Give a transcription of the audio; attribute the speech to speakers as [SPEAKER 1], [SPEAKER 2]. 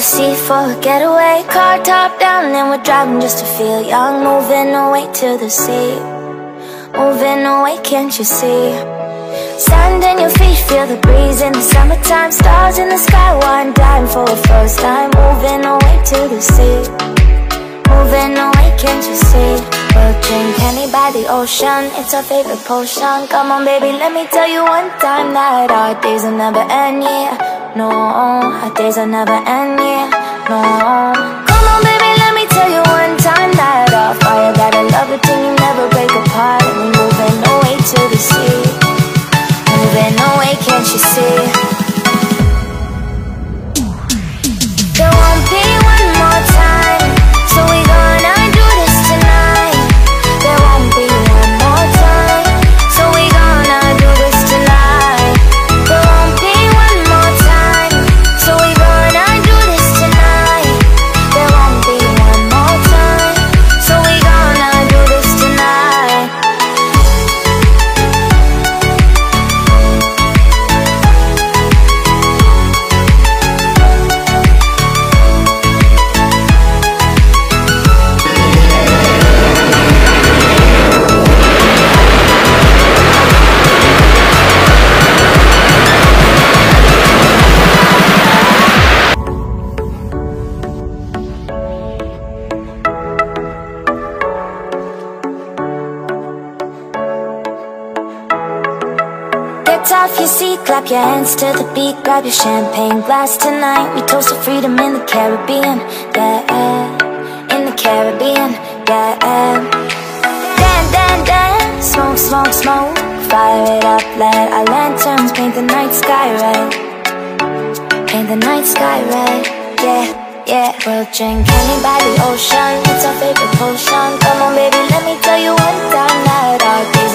[SPEAKER 1] sea for a getaway. Car top down and we're driving just to feel young. Moving away to the sea, moving away, can't you see? Sand in your feet, feel the breeze in the summertime. Stars in the sky, one dying for a first time. Moving away to the sea, moving away, can't you see? We'll drink honey by the ocean, it's our favorite potion. Come on baby, let me tell you one time that our days will never end, yeah. No, our days will never end, yeah. No. Come on baby, let me tell you one time that our fire got a love it till you never break apart. And we're moving away to the sea, moving away, can't you see? There won't be one more time, so we gonna do this tonight. There won't be one more time, so we gonna do this tonight. There won't be one more time, so we gonna do this tonight. There won't be one more time, so we gonna do this tonight. Get off your seat, clap your hands to the beat. Grab your champagne glass tonight. We toast to freedom in the Caribbean, yeah. In the Caribbean, yeah. Dance, dance, dance, smoke, smoke, smoke. Fire it up, let our lanterns paint the night sky red. Paint the night sky red, yeah, yeah. We'll drink honey by the ocean, it's our favorite potion. Come on baby, let me tell you one time that our days